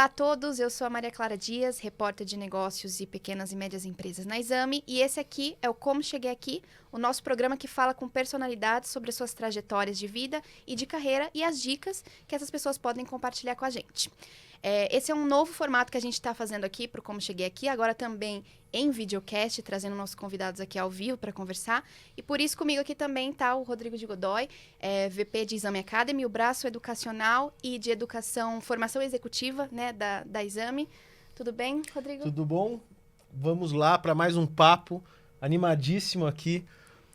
Olá a todos, eu sou a Maria Clara Dias, repórter de negócios e pequenas e médias empresas na Exame, e esse aqui é o Como Cheguei Aqui, o nosso programa que fala com personalidades sobre as suas trajetórias de vida e de carreira e as dicas que essas pessoas podem compartilhar com a gente. Esse é um novo formato que a gente está fazendo aqui para o Como Cheguei Aqui, agora também em videocast, trazendo nossos convidados aqui ao vivo para conversar. E por isso comigo aqui também está o Rodrigo de Godoy, VP de Exame Academy, o braço educacional e de educação, formação executiva, né, da Exame. Tudo bem, Rodrigo? Tudo bom? Vamos lá para mais um papo animadíssimo aqui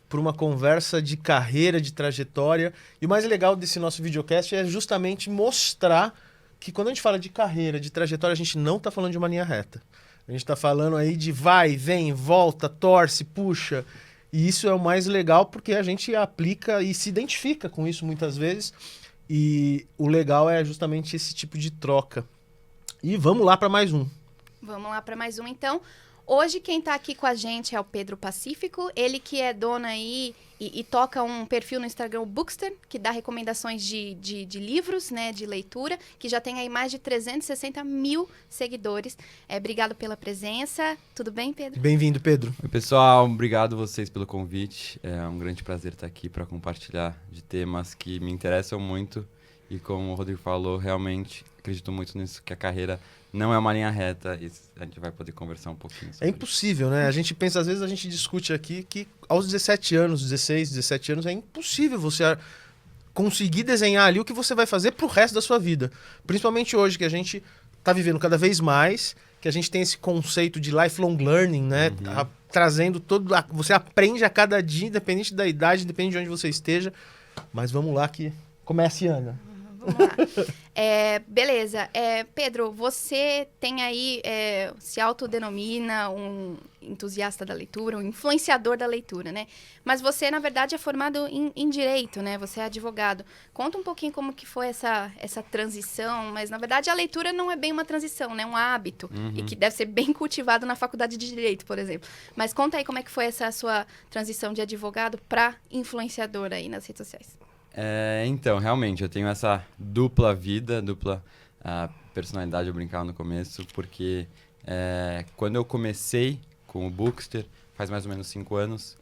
para uma conversa de carreira, de trajetória. E o mais legal desse nosso videocast é justamente mostrar que quando a gente fala de carreira, de trajetória, a gente não está falando de uma linha reta. A gente está falando aí de vai, vem, volta, torce, puxa. E isso é o mais legal porque a gente aplica e se identifica com isso muitas vezes. E o legal é justamente esse tipo de troca. E vamos lá para mais um. Vamos lá para mais um, então. Hoje quem está aqui com a gente é o Pedro Pacífico, ele que é dono aí e toca um perfil no Instagram, o Bookster, que dá recomendações de livros, né, de leitura, que já tem aí mais de 360 mil seguidores. Obrigado pela presença. Tudo bem, Pedro? Bem-vindo, Pedro. Oi, pessoal. Obrigado vocês pelo convite. É um grande prazer estar aqui para compartilhar de temas que me interessam muito. E como o Rodrigo falou, realmente acredito muito nisso, que a carreira não é uma linha reta e a gente vai poder conversar um pouquinho sobre É impossível, né? A gente pensa, às vezes a gente discute aqui que aos 17 anos, 16, 17 anos, é impossível você conseguir desenhar ali o que você vai fazer pro resto da sua vida. Principalmente hoje, que a gente tá vivendo cada vez mais, que a gente tem esse conceito de lifelong learning, né? Trazendo todo... Você aprende a cada dia, independente da idade, independente de onde você esteja. Mas vamos lá que comece, Ana. Vamos lá. Beleza. Pedro, você tem aí, se autodenomina um entusiasta da leitura, um influenciador da leitura, né? Mas você, na verdade, é formado em Direito, né? Você é advogado. Conta um pouquinho como que foi essa transição, mas, na verdade, a leitura não é bem uma transição, né? É um hábito, e que deve ser bem cultivado na faculdade de Direito, por exemplo. Mas conta aí como é que foi essa sua transição de advogado para influenciador aí nas redes sociais. Então, realmente, eu tenho essa dupla vida, dupla personalidade, eu brincava no começo, porque quando eu comecei com o Bookster, faz mais ou menos 5 anos,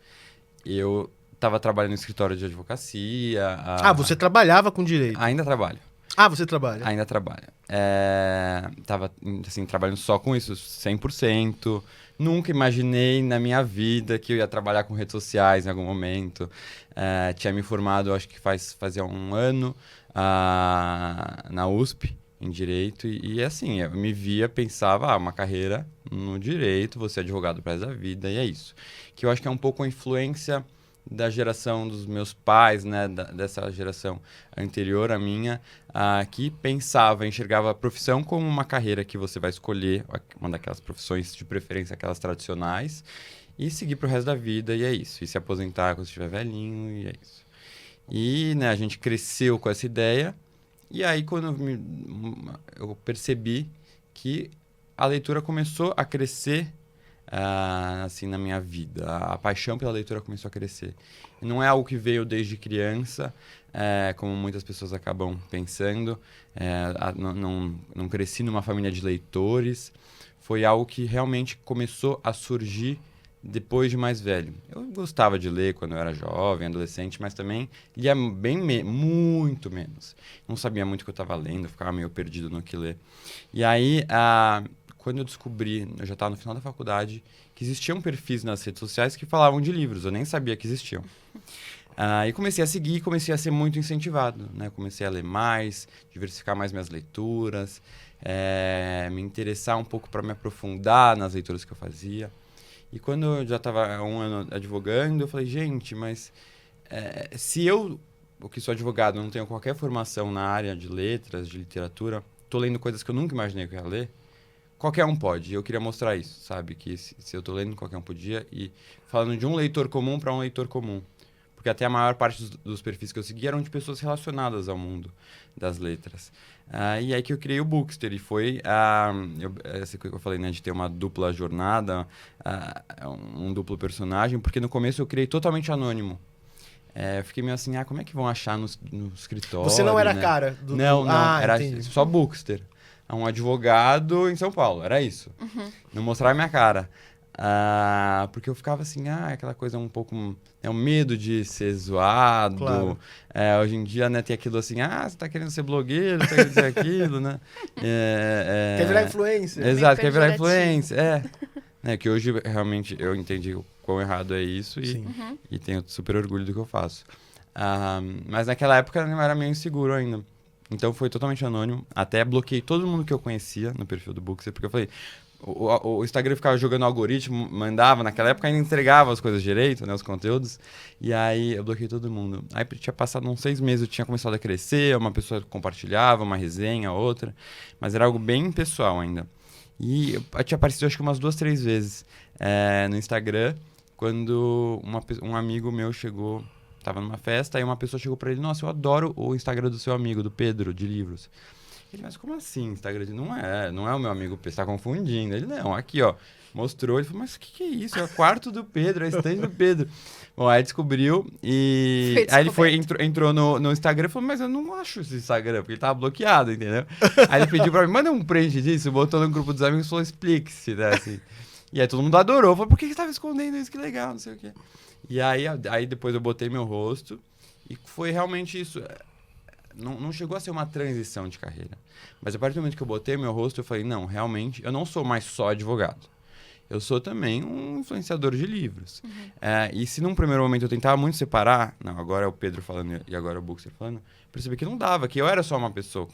eu estava trabalhando no escritório de advocacia. Você trabalhava com direito? Ainda trabalho. Você trabalha? Ainda trabalho. Tava, assim, trabalhando só com isso, 100%. Nunca imaginei na minha vida que eu ia trabalhar com redes sociais em algum momento. Tinha me formado, acho que fazia um ano, na USP, em Direito. E assim, eu me via, pensava, uma carreira no Direito, você é advogado para da vida, e é isso. Que eu acho que é um pouco a influência da geração dos meus pais, né, dessa geração anterior à minha, que enxergava a profissão como uma carreira que você vai escolher, uma daquelas profissões de preferência, aquelas tradicionais, e seguir pro resto da vida, e é isso. E se aposentar quando estiver velhinho, e é isso. E, né, a gente cresceu com essa ideia, e aí quando eu percebi que a leitura começou a crescer assim, na minha vida. A paixão pela leitura começou a crescer. E não é algo que veio desde criança, como muitas pessoas acabam pensando. Não cresci numa família de leitores. Foi algo que realmente começou a surgir depois de mais velho. Eu gostava de ler quando eu era jovem, adolescente, mas também lia muito menos. Não sabia muito o que eu estava lendo, ficava meio perdido no que ler. E aí, quando eu descobri, eu já estava no final da faculdade, que existiam perfis nas redes sociais que falavam de livros, eu nem sabia que existiam. E comecei a seguir, comecei a ser muito incentivado, né? Comecei a ler mais, diversificar mais minhas leituras, me interessar um pouco para me aprofundar nas leituras que eu fazia. E quando eu já estava há um ano advogando, eu falei, gente, mas se eu, que sou advogado, não tenho qualquer formação na área de letras, de literatura, estou lendo coisas que eu nunca imaginei que eu ia ler, qualquer um pode. Eu queria mostrar isso, sabe? Que se eu tô lendo, qualquer um podia. E falando de um leitor comum para um leitor comum. Porque até a maior parte dos perfis que eu segui eram de pessoas relacionadas ao mundo das letras. E aí que eu criei o Bookster. E foi essa que eu falei, né? De ter uma dupla jornada, um duplo personagem. Porque no começo eu criei totalmente anônimo. Eu fiquei meio assim, como é que vão achar no escritório? Você não era né? cara? Não, era entendi. só Bookster. a um advogado em São Paulo. Era isso. Não mostrar a minha cara. Porque eu ficava assim, aquela coisa um pouco... o medo de ser zoado. Claro. Hoje em dia, né, tem aquilo assim, você tá querendo ser blogueiro, tá querendo ser aquilo, né? Quer virar influencer. Exato, quer virar pejorativo. influencer, que hoje, realmente, eu entendi o quão errado é isso e tenho super orgulho do que eu faço. Mas naquela época eu era meio inseguro ainda. Então foi totalmente anônimo. Até bloqueei todo mundo que eu conhecia no perfil do Bookster, porque eu falei... O Instagram ficava jogando algoritmo, mandava, naquela época ainda entregava as coisas direito, né, os conteúdos, e aí eu bloqueei todo mundo. Aí tinha passado uns 6 meses, eu tinha começado a crescer, uma pessoa compartilhava, uma resenha, outra, mas era algo bem pessoal ainda. E eu tinha aparecido acho que umas 2, 3 vezes no Instagram, quando um amigo meu chegou, tava numa festa, aí uma pessoa chegou pra ele, nossa, eu adoro o Instagram do seu amigo, do Pedro, de livros. Ele, mas como assim, Instagram? Não é o meu amigo, você tá confundindo. Ele, não, aqui, ó, mostrou. Ele falou, mas o que é isso? É o quarto do Pedro, é a estante do Pedro. Bom, aí descobriu e... Aí ele entrou no Instagram e falou, mas eu não acho esse Instagram, porque ele tava bloqueado, entendeu? Aí ele pediu pra mim, manda um print disso, botou no grupo dos amigos e falou, explique-se, né, assim. E aí todo mundo adorou, falou, por que você tava escondendo isso? Que legal, não sei o quê. E aí depois eu botei meu rosto e foi realmente isso... Não chegou a ser uma transição de carreira. Mas a partir do momento que eu botei meu rosto, eu falei, não, realmente, eu não sou mais só advogado. Eu sou também um influenciador de livros. E se num primeiro momento eu tentava muito separar, não, agora é o Pedro falando e agora é o Bookster falando, percebi que não dava, que eu era só uma pessoa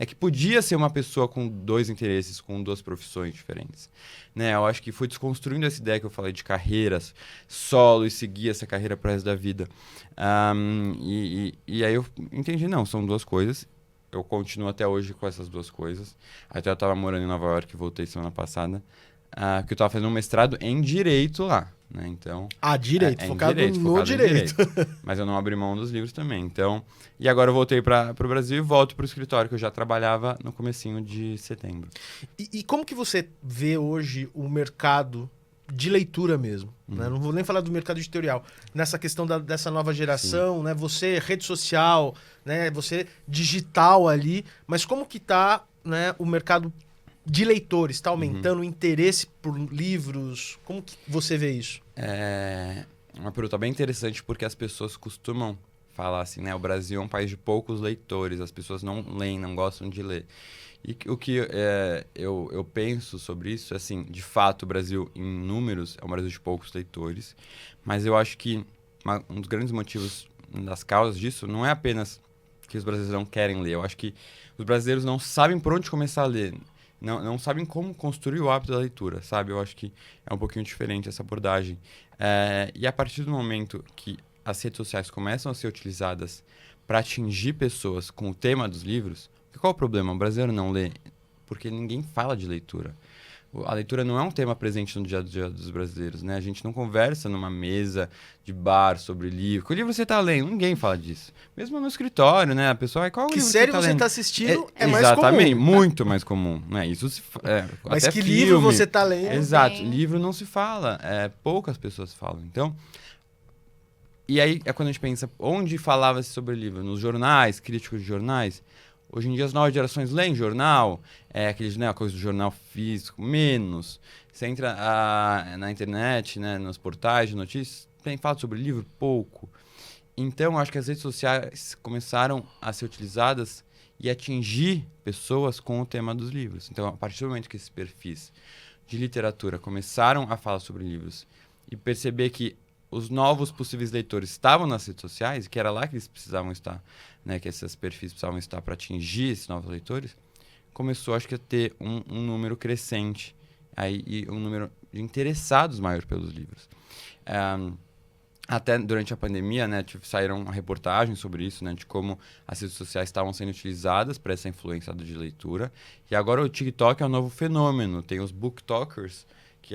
que podia ser uma pessoa com 2 interesses, com 2 profissões diferentes. Né? Eu acho que fui desconstruindo essa ideia que eu falei de carreiras solo e seguir essa carreira pro resto da vida. E aí eu entendi, não, são 2 coisas. Eu continuo até hoje com essas 2 coisas. Até eu estava morando em Nova York, voltei semana passada, porque eu estava fazendo um mestrado em Direito lá. Né? Então, direito, focado no direito. Mas eu não abri mão dos livros também. Então, e agora eu voltei para o Brasil e volto para o escritório, que eu já trabalhava no comecinho de setembro. E como que você vê hoje o mercado de leitura mesmo? Né? Não vou nem falar do mercado editorial. Nessa questão dessa nova geração, né? Você rede social, né? Você digital ali, mas como que tá, né, o mercado de leitores? Está aumentando o interesse por livros? Como que você vê isso? É uma pergunta bem interessante, porque as pessoas costumam falar assim, né? O Brasil é um país de poucos leitores, as pessoas não leem, não gostam de ler. E o que eu penso sobre isso, assim, de fato, o Brasil, em números, é um Brasil de poucos leitores, mas eu acho que um dos grandes motivos das causas disso não é apenas que os brasileiros não querem ler, eu acho que os brasileiros não sabem por onde começar a ler. Não sabem como construir o hábito da leitura, sabe? Eu acho que é um pouquinho diferente essa abordagem. E a partir do momento que as redes sociais começam a ser utilizadas para atingir pessoas com o tema dos livros, qual é o problema? O brasileiro não lê porque ninguém fala de leitura. A leitura não é um tema presente no dia a dia dos brasileiros, né? A gente não conversa numa mesa de bar sobre livro. Que livro você está lendo? Ninguém fala disso. Mesmo no escritório, né? A pessoa, qual que livro série você está assistindo é mais comum. Exatamente, muito mais comum. Né? Isso mas até que filme. Livro você está lendo? Exato, livro não se fala. Poucas pessoas falam. Então, e aí é quando a gente pensa, onde falava-se sobre livro? Nos jornais, críticos de jornais. Hoje em dia as novas gerações leem jornal, aqueles, né, a coisa do jornal físico, menos. Você entra na internet, né, nos portais de notícias, tem falado sobre livro? Pouco. Então, acho que as redes sociais começaram a ser utilizadas e atingir pessoas com o tema dos livros. Então, a partir do momento que esses perfis de literatura começaram a falar sobre livros e perceber que os novos possíveis leitores estavam nas redes sociais, que era lá que eles precisavam estar, né, que esses perfis precisavam estar para atingir esses novos leitores, começou, acho que, a ter um número crescente e um número de interessados maior pelos livros. Até durante a pandemia, né, saíram reportagens sobre isso, né, de como as redes sociais estavam sendo utilizadas para essa influência de leitura. E agora o TikTok é um novo fenômeno. Tem os booktokers, que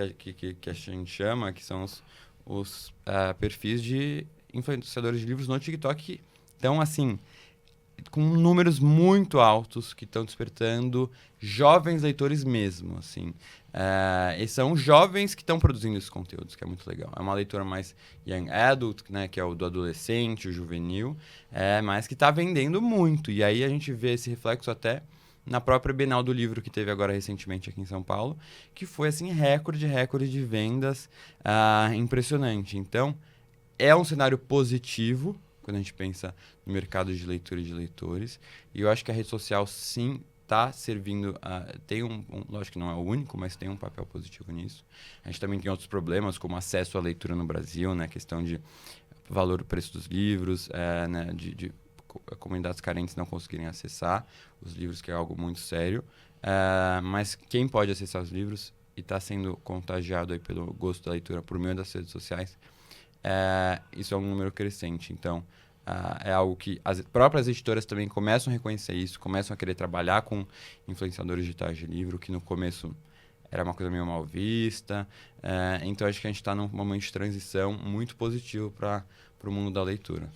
a gente chama, que são os perfis de influenciadores de livros no TikTok que estão, assim, com números muito altos, que estão despertando jovens leitores mesmo, assim. E são jovens que estão produzindo esses conteúdos, que é muito legal. É uma leitura mais young adult, né, que é o do adolescente, o juvenil, mas que está vendendo muito. E aí a gente vê esse reflexo até na própria Bienal do Livro que teve agora recentemente aqui em São Paulo, que foi assim recorde de vendas, impressionante. Então, é um cenário positivo quando a gente pensa no mercado de leitura e de leitores, e eu acho que a rede social sim está servindo, tem lógico que não é o único, mas tem um papel positivo nisso. A gente também tem outros problemas, como acesso à leitura no Brasil, né, questão de valor, preço dos livros, né, de comunidades carentes não conseguirem acessar os livros, que é algo muito sério. Mas quem pode acessar os livros e está sendo contagiado aí pelo gosto da leitura por meio das redes sociais, isso é um número crescente. Então, é algo que as próprias editoras também começam a reconhecer isso, começam a querer trabalhar com influenciadores digitais de livro, que no começo era uma coisa meio mal vista. Então, acho que a gente está num momento de transição muito positivo para o mundo da leitura.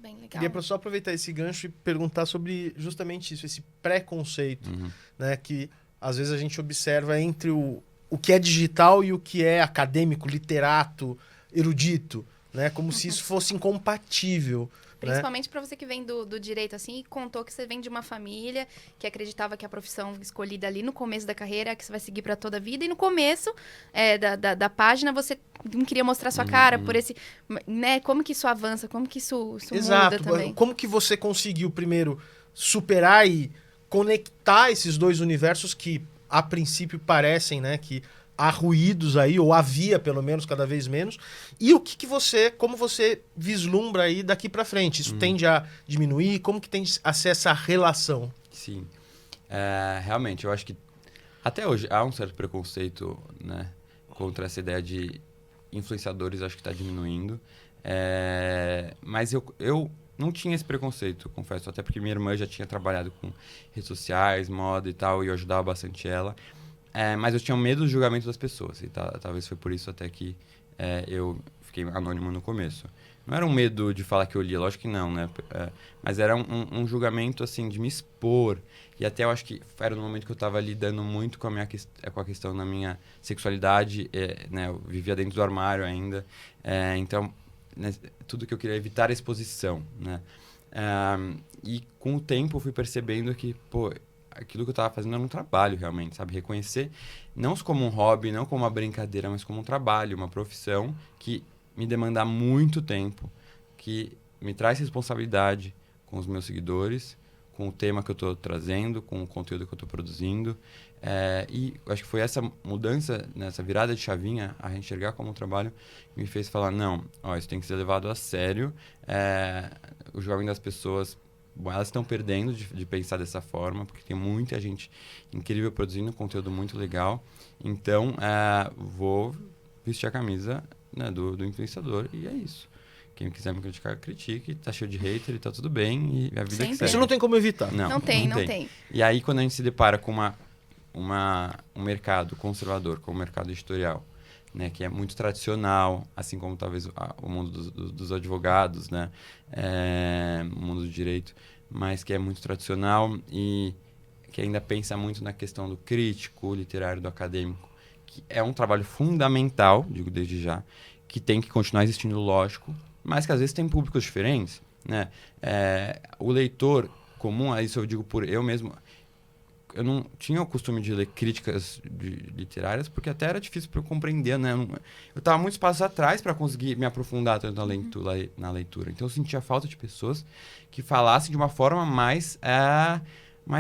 Bem legal. Queria só aproveitar esse gancho e perguntar sobre justamente isso, esse preconceito, né, que às vezes a gente observa entre o que é digital e o que é acadêmico, literato, erudito, né, como se isso fosse incompatível. Principalmente para você que vem do direito, assim, e contou que você vem de uma família que acreditava que a profissão escolhida ali no começo da carreira é a que você vai seguir para toda a vida. E no começo da página, você não queria mostrar sua cara por esse... né? Como que isso avança? Como que isso Exato. muda também? Como que você conseguiu, primeiro, superar e conectar esses dois universos que, a princípio, parecem, né, que há ruídos aí, ou havia, pelo menos, cada vez menos. E o que você, como você vislumbra aí daqui para frente? Isso tende a diminuir? Como que tem a ser essa relação? Sim. Realmente, eu acho que até hoje há um certo preconceito, né, contra essa ideia de influenciadores, acho que está diminuindo. Mas eu não tinha esse preconceito, confesso, até porque minha irmã já tinha trabalhado com redes sociais, moda e tal, e eu ajudava bastante ela. Mas eu tinha medo do julgamento das pessoas, e talvez foi por isso até que eu fiquei anônimo no começo. Não era um medo de falar que eu lia, lógico que não, né? Mas era um julgamento, assim, de me expor. E até eu acho que era no momento que eu estava lidando muito com a questão da minha sexualidade, né? Eu vivia dentro do armário ainda. Então, né, tudo que eu queria evitar era a exposição, né? E com o tempo eu fui percebendo que, pô, aquilo que eu estava fazendo era um trabalho realmente, sabe? Reconhecer, não como um hobby, não como uma brincadeira, mas como um trabalho, uma profissão que me demanda muito tempo, que me traz responsabilidade com os meus seguidores, com o tema que eu estou trazendo, com o conteúdo que eu estou produzindo. E acho que foi essa mudança, nessa virada de chavinha, a enxergar como um trabalho, que me fez falar, não, isso tem que ser levado a sério. O julgamento das pessoas, bom, elas estão perdendo de pensar dessa forma, porque tem muita gente incrível produzindo conteúdo muito legal. Então, vou vestir a camisa, né, do influenciador, e é isso. Quem quiser me criticar, critique. Tá cheio de hater e tá tudo bem. E a vida que segue. Isso não tem como evitar. Não tem. E aí, quando a gente se depara com um mercado conservador, como o mercado editorial, né, que é muito tradicional, assim como talvez o mundo dos advogados, né, o mundo do direito, mas que é muito tradicional e que ainda pensa muito na questão do crítico, literário, do acadêmico, que é um trabalho fundamental, digo desde já, que tem que continuar existindo, lógico, mas que às vezes tem públicos diferentes, né? O leitor comum, isso eu digo por eu mesmo, eu não tinha o costume de ler críticas literárias, porque até era difícil para eu compreender, né? Eu estava muitos passos atrás para conseguir me aprofundar tanto na leitura. Então, eu sentia falta de pessoas que falassem de uma forma mais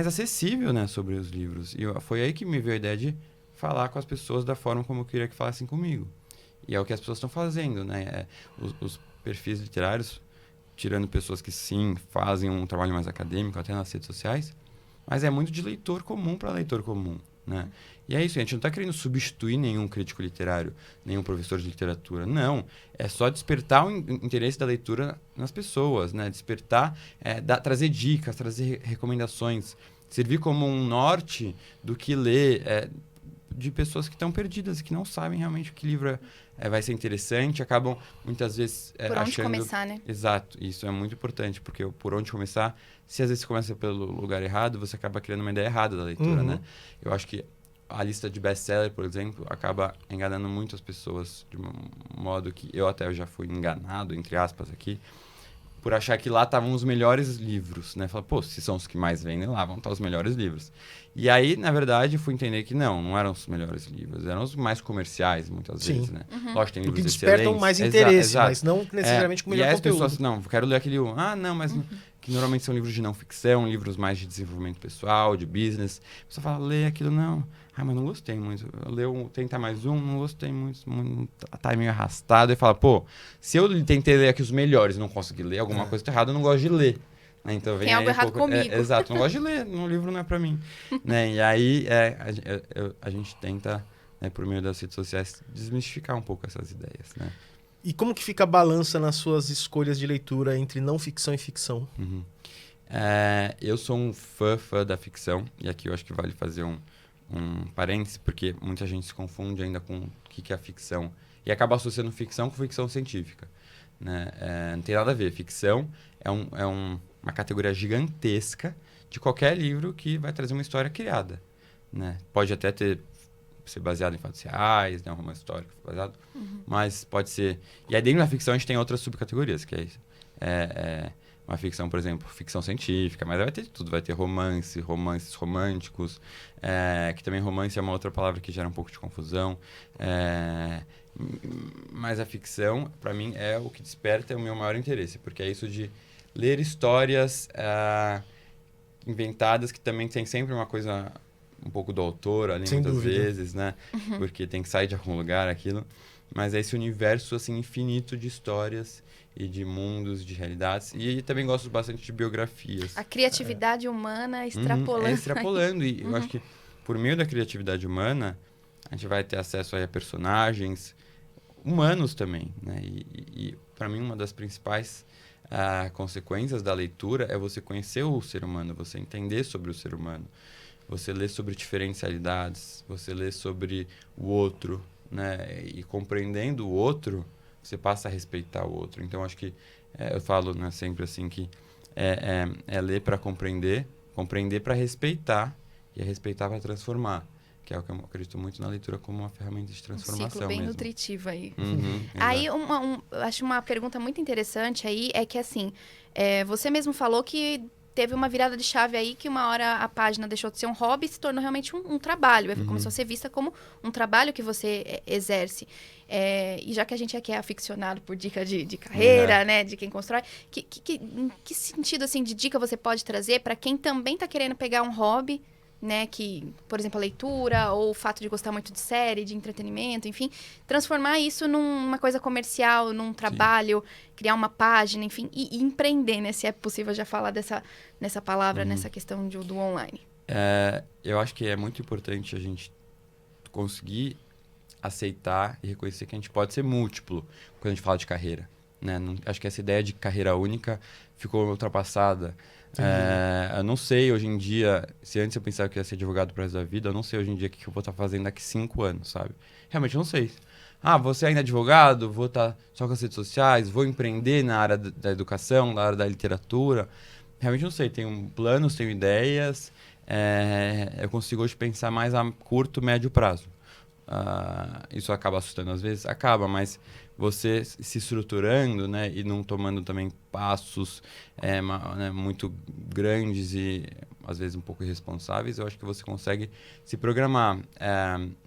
acessível, né, sobre os livros. E foi aí que me veio a ideia de falar com as pessoas da forma como eu queria que falassem comigo. E é o que as pessoas estão fazendo, né? Os perfis literários, tirando pessoas que, sim, fazem um trabalho mais acadêmico, até nas redes sociais, mas é muito de leitor comum para leitor comum, né? E é isso, a gente não está querendo substituir nenhum crítico literário, nenhum professor de literatura. Não, é só despertar o interesse da leitura nas pessoas, né? Despertar, trazer dicas, trazer recomendações, servir como um norte do que ler, de pessoas que estão perdidas e que não sabem realmente que livro vai ser interessante, acabam muitas vezes por onde achando... começar, né? Exato, isso é muito importante, porque por onde começar, se às vezes você começa pelo lugar errado, você acaba criando uma ideia errada da leitura, né? Eu acho que a lista de best-seller, por exemplo, acaba enganando muitas pessoas de um modo que eu já fui enganado, entre aspas, aqui, por achar que lá estavam os melhores livros, né? Falei, pô, se são os que mais vendem, lá vão estar os melhores livros. E aí, na verdade, fui entender que não eram os melhores livros, eram os mais comerciais, muitas Sim. vezes, né? Lógico, tem O que livros despertam excelentes. mais interesse, Exato. mas não necessariamente com o E melhor aí as conteúdo. pessoas, não, quero ler aquele... não, mas... Que normalmente são livros de não ficção, livros mais de desenvolvimento pessoal, de business. A pessoa fala, lê aquilo, não. Mas não gostei muito. Tentar mais um, não gostei muito, tá meio arrastado. E fala, pô, se eu tentei ler aqui os melhores e não consegui ler, alguma coisa tá errada, eu não gosto de ler. Né? Então, Tem algo errado comigo. Exato, não gosto de ler, um livro não é pra mim. Né? E aí a gente tenta, né, por meio das redes sociais, desmistificar um pouco essas ideias, né? E como que fica a balança nas suas escolhas de leitura entre não ficção e ficção? Eu sou um fã da ficção, e aqui eu acho que vale fazer um parêntese, porque muita gente se confunde ainda com o que é a ficção, e acaba associando ficção com ficção científica. Né? Não tem nada a ver. Ficção é uma categoria gigantesca de qualquer livro que vai trazer uma história criada. Né? Pode até ser baseado em fatos reais, né? Um romance histórico baseado, mas pode ser... E aí dentro da ficção a gente tem outras subcategorias, que é uma ficção, por exemplo, ficção científica, mas vai ter tudo, vai ter romances românticos, que também romance é uma outra palavra que gera um pouco de confusão, mas a ficção, para mim, é o que desperta o meu maior interesse, porque é isso de ler histórias inventadas, que também tem sempre uma coisa... um pouco do autor ali, Sem muitas dúvida. vezes, né? Porque tem que sair de algum lugar aquilo. Mas é esse universo, assim, infinito de histórias e de mundos, de realidades. E também gosto bastante de biografias. A criatividade humana extrapolando. Extrapolando. E eu acho que, por meio da criatividade humana, a gente vai ter acesso aí a personagens humanos também, né? E para mim, uma das principais consequências da leitura é você conhecer o ser humano, você entender sobre o ser humano. Você lê sobre diferentes realidades, você lê sobre o outro, né? E compreendendo o outro, você passa a respeitar o outro. Então, acho que eu falo, né, sempre assim que ler para compreender para respeitar e respeitar para transformar, que é o que eu acredito muito na leitura como uma ferramenta de transformação. Um ciclo bem mesmo. nutritivo aí. Aí, eu acho uma pergunta muito interessante aí, é que assim, você mesmo falou que teve uma virada de chave aí, que uma hora a página deixou de ser um hobby e se tornou realmente um trabalho. Começou a ser vista como um trabalho que você exerce. E já que a gente aqui é aficionado por dica de carreira, né, de quem constrói, que sentido assim, de dica você pode trazer para quem também está querendo pegar um hobby, né, que, por exemplo, a leitura ou o fato de gostar muito de série, de entretenimento, enfim, transformar isso numa coisa comercial, num trabalho, criar uma página, enfim, e empreender, né, se é possível já falar nessa palavra, nessa questão do online. Eu acho que é muito importante a gente conseguir aceitar e reconhecer que a gente pode ser múltiplo quando a gente fala de carreira, né? Acho que essa ideia de carreira única ficou ultrapassada. Eu não sei hoje em dia, se antes eu pensava que ia ser advogado pro resto da vida, eu não sei hoje em dia o que eu vou estar fazendo daqui 5 anos, sabe? Realmente não sei. Você ainda é advogado, vou estar só com as redes sociais, vou empreender na área da educação, na área da literatura. Realmente não sei, tenho planos, tenho ideias, eu consigo hoje pensar mais a curto, médio prazo. Isso acaba assustando às vezes? Acaba, mas você se estruturando, né, e não tomando também passos né, muito grandes e às vezes um pouco irresponsáveis, eu acho que você consegue se programar.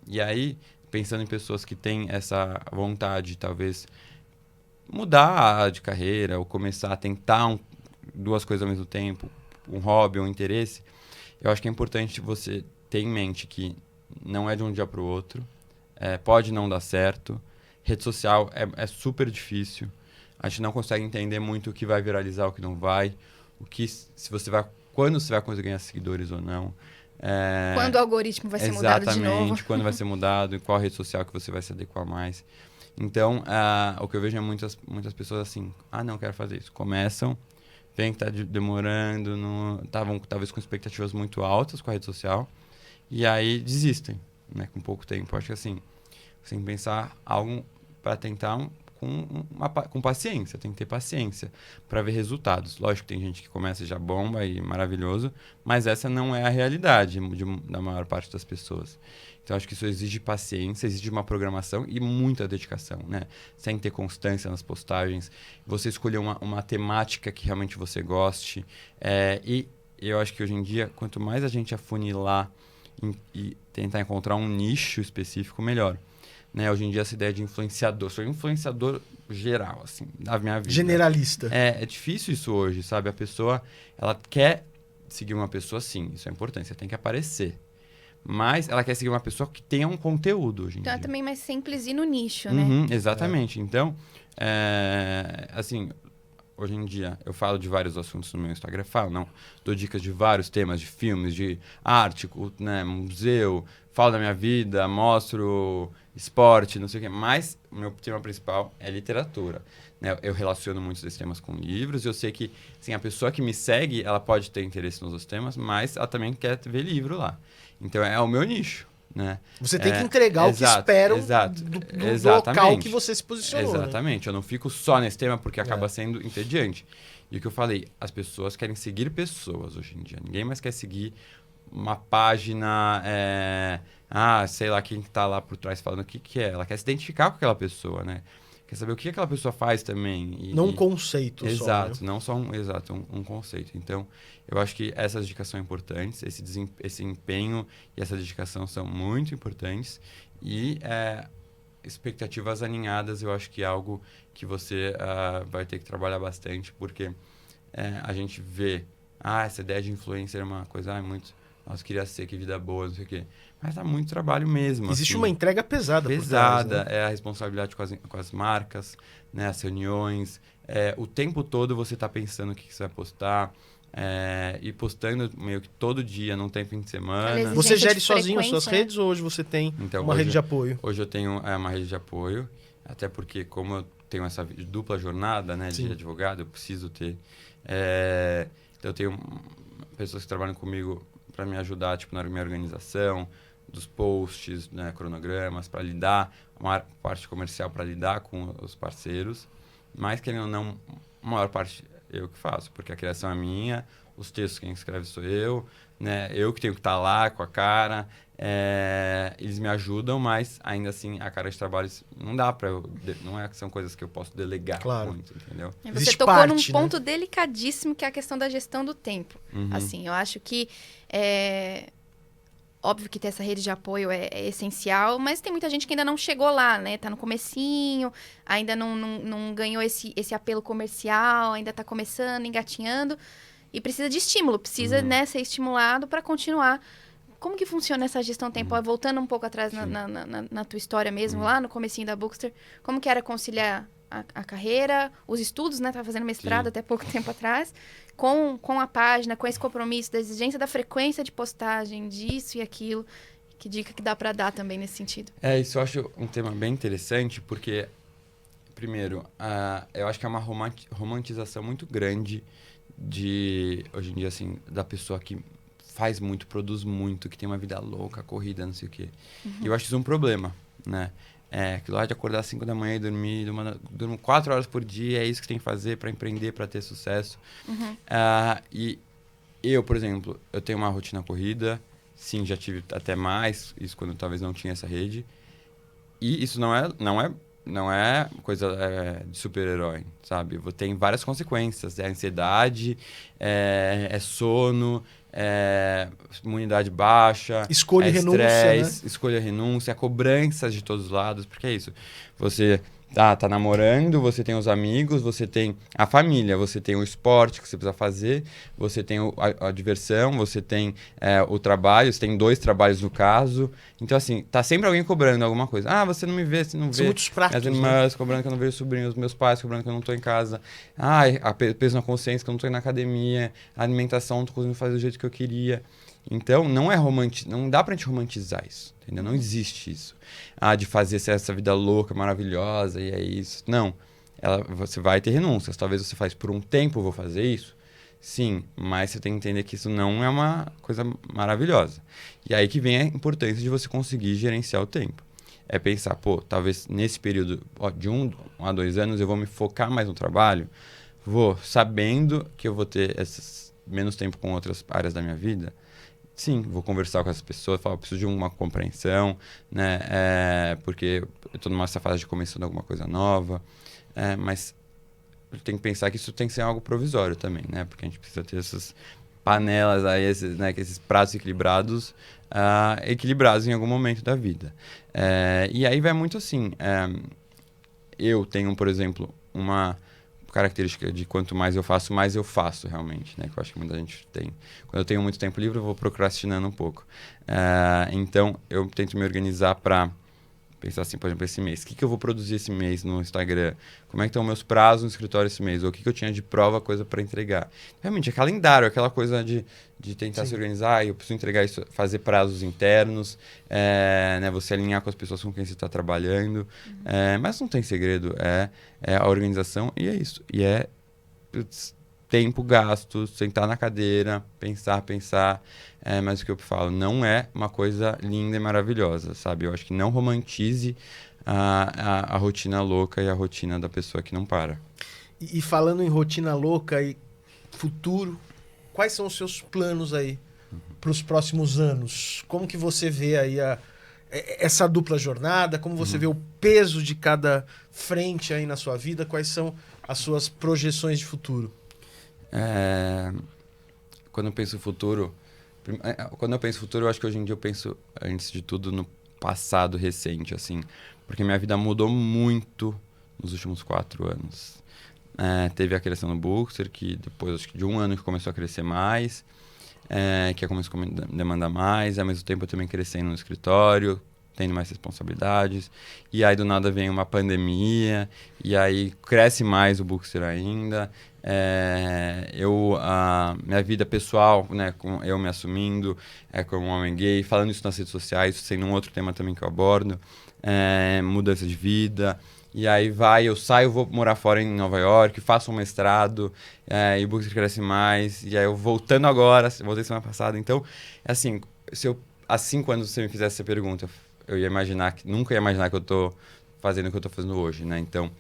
E aí, pensando em pessoas que têm essa vontade, talvez mudar de carreira ou começar a tentar duas coisas ao mesmo tempo, um hobby ou um interesse, eu acho que é importante você ter em mente que não é de um dia para o outro, pode não dar certo. Rede social é super difícil. A gente não consegue entender muito o que vai viralizar, o que não vai. Quando você vai conseguir ganhar seguidores ou não. Quando o algoritmo vai ser mudado de novo. Exatamente, quando vai ser mudado, em qual rede social que você vai se adequar mais. Então, o que eu vejo é muitas pessoas assim, não quero fazer isso. Começam, veem que está demorando, estavam talvez com expectativas muito altas com a rede social, e aí desistem, né, com pouco tempo. Acho que assim, você tem que pensar algo para tentar com paciência, tem que ter paciência para ver resultados. Lógico que tem gente que começa e já bomba e maravilhoso, mas essa não é a realidade da maior parte das pessoas. Então, acho que isso exige paciência, exige uma programação e muita dedicação, né? Sem ter constância nas postagens, você escolher uma temática que realmente você goste. E eu acho que hoje em dia, quanto mais a gente afunilar e tentar encontrar um nicho específico, melhor. Né? Hoje em dia, essa ideia de influenciador. Sou influenciador geral, assim, da minha vida. Generalista. É difícil isso hoje, sabe? A pessoa, ela quer seguir uma pessoa, sim, isso é importante, você tem que aparecer. Mas ela quer seguir uma pessoa que tenha um conteúdo hoje em Então dia. é também mais simples ir no nicho, né? Exatamente. Então, assim, hoje em dia eu falo de vários assuntos no meu Instagram, dou dicas de vários temas, de filmes, de arte, né, museu, falo da minha vida, mostro esporte, não sei o quê. Mas o meu tema principal é literatura. Né? Eu relaciono muitos desses temas com livros e eu sei que assim, a pessoa que me segue, ela pode ter interesse nos outros temas, mas ela também quer ver livro lá. Então, é o meu nicho, né? Você tem que entregar o que esperam do local que você se posicionou. Exatamente. Né? Eu não fico só nesse tema porque acaba sendo entediante. E o que eu falei, as pessoas querem seguir pessoas hoje em dia. Ninguém mais quer seguir uma página, sei lá quem tá lá por trás falando o que é. Ela quer se identificar com aquela pessoa, né? Quer saber o que aquela pessoa faz também. Não um conceito exato, só. Né? Não só um conceito. Então, eu acho que essas dicas são importantes, esse empenho e essa dedicação são muito importantes. E expectativas alinhadas, eu acho que é algo que você vai ter que trabalhar bastante, porque a gente vê, essa ideia de influencer é uma coisa muito... Nossa, queria ser, que vida boa, não sei o quê. Mas dá muito trabalho mesmo. Existe assim, uma entrega pesada. Pesada, por trás, né? É a responsabilidade com as marcas, né? As reuniões. O tempo todo você está pensando o que você vai postar. E postando meio que todo dia, não tem fim de semana. Você gere sozinho as suas redes ou hoje você tem uma rede de apoio? Hoje eu tenho uma rede de apoio, até porque como eu tenho essa dupla jornada, né, de advogado, eu preciso ter. Então eu tenho pessoas que trabalham comigo para me ajudar, tipo, na minha organização, dos posts, né, cronogramas, para lidar, uma parte comercial para lidar com os parceiros, mas, querendo ou não, a maior parte eu que faço, porque a criação é minha, os textos quem escreve sou eu, né, eu que tenho que estar lá com a cara, eles me ajudam, mas, ainda assim, a cara de trabalho não dá para eu... Não são coisas que eu posso delegar muito, entendeu? Você tocou num ponto delicadíssimo, que é a questão da gestão do tempo. Assim, eu acho que óbvio que ter essa rede de apoio é essencial, mas tem muita gente que ainda não chegou lá, né? Tá no comecinho, ainda não ganhou esse apelo comercial, ainda tá começando, engatinhando, e precisa de estímulo, precisa né, ser estimulado para continuar. Como que funciona essa gestão do tempo? Voltando um pouco atrás na tua história mesmo, lá no comecinho da Bookster, como que era conciliar a carreira, os estudos, né? Tava fazendo mestrado até pouco tempo atrás, com a página, com esse compromisso da exigência da frequência de postagem, disso e aquilo. Que dica que dá para dar também nesse sentido? Isso eu acho um tema bem interessante, porque, primeiro, eu acho que é uma romantização muito grande hoje em dia, assim, da pessoa que faz muito, produz muito, que tem uma vida louca, corrida, não sei o quê. E eu acho isso um problema, né? Aquilo lá de acordar às 5 da manhã e dormir 4 horas por dia, é isso que você tem que fazer para empreender, para ter sucesso. E eu, por exemplo, eu tenho uma rotina corrida, sim, já tive até mais, isso quando eu talvez não tinha essa rede. E isso não é coisa de super-herói, sabe? Tem várias consequências. É ansiedade, é sono, imunidade baixa, escolha e renúncia, estresse, né? escolha e renúncia, cobranças de todos os lados, porque é isso. Você tá namorando, você tem os amigos, você tem a família, você tem o esporte que você precisa fazer, você tem a diversão, você tem o trabalho, você tem 2 trabalhos no caso. Então, assim, tá sempre alguém cobrando alguma coisa. Você não me vê, você não vê. São muitos pratos, minhas irmãs cobrando que eu não vejo sobrinhos, meus pais cobrando que eu não tô em casa. Peso na consciência que eu não tô indo na academia, a alimentação não tô conseguindo fazer do jeito que eu queria. Então, não dá pra gente romantizar isso, entendeu? Não existe isso. De fazer essa vida louca, maravilhosa, e é isso. Não. Você vai ter renúncias. Talvez você faz por um tempo, vou fazer isso. Sim, mas você tem que entender que isso não é uma coisa maravilhosa. E aí que vem a importância de você conseguir gerenciar o tempo. é pensar, pô, talvez nesse período de 1 a 2 anos eu vou me focar mais no trabalho, vou sabendo que eu vou ter menos tempo com outras áreas da minha vida. Sim, vou conversar com essas pessoas, falar, preciso de uma compreensão, né? Porque eu estou numa fase de começando alguma coisa nova, mas eu tenho que pensar que isso tem que ser algo provisório também, né? Porque a gente precisa ter essas panelas aí, esses pratos equilibrados, equilibrados em algum momento da vida. E aí vai muito assim. Eu tenho, por exemplo, uma característica de quanto mais eu faço realmente, né? Que eu acho que muita gente tem. Quando eu tenho muito tempo livre, eu vou procrastinando um pouco. Então, eu tento me organizar para pensar assim, por exemplo, esse mês. O que eu vou produzir esse mês no Instagram? Como é que estão meus prazos no escritório esse mês? Ou o que eu tinha de prova, coisa para entregar? Realmente, é calendário, aquela coisa de tentar se organizar. Eu preciso entregar isso, fazer prazos internos, né? Você alinhar com as pessoas com quem você está trabalhando. Mas não tem segredo, é a organização e é isso. E tempo gasto, sentar na cadeira, pensar. Mas o que eu falo, não é uma coisa linda e maravilhosa, sabe? Eu acho que não romantize a rotina louca e a rotina da pessoa que não para. E falando em rotina louca e futuro, quais são os seus planos aí para os próximos anos? Como que você vê aí essa dupla jornada? Como você vê o peso de cada frente aí na sua vida? Quais são as suas projeções de futuro? Quando eu penso futuro, eu acho que hoje em dia eu penso, antes de tudo, no passado recente, assim. Porque minha vida mudou muito nos últimos 4 anos. Teve a criação do Bookster, que depois, acho que de 1 ano, que começou a crescer mais. Que começou a demandar mais. Ao mesmo tempo, eu também crescendo no escritório, tendo mais responsabilidades. E aí, do nada, vem uma pandemia. E aí, cresce mais o Bookster ainda. Minha vida pessoal, né, com eu me assumindo como um homem gay, falando isso nas redes sociais, sendo um outro tema também que eu abordo, mudança de vida, e aí eu saio, vou morar fora em Nova York, faço um mestrado, e o Bookster cresce mais, e aí eu voltei semana passada, então, assim, se eu, há 5 anos você me fizesse essa pergunta, eu nunca ia imaginar que eu tô fazendo o que eu tô fazendo hoje, né, então,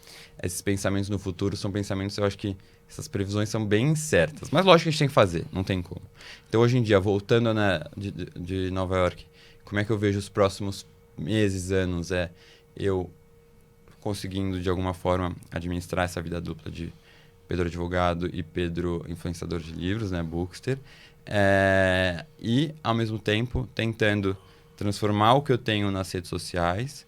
esses pensamentos no futuro são pensamentos, eu acho que essas previsões são bem certas. Mas lógico que a gente tem que fazer, não tem como. Então, hoje em dia, voltando de Nova York, como é que eu vejo os próximos meses, anos? Eu conseguindo, de alguma forma, administrar essa vida dupla de Pedro advogado e Pedro influenciador de livros, né, Bookster. E, ao mesmo tempo, tentando transformar o que eu tenho nas redes sociais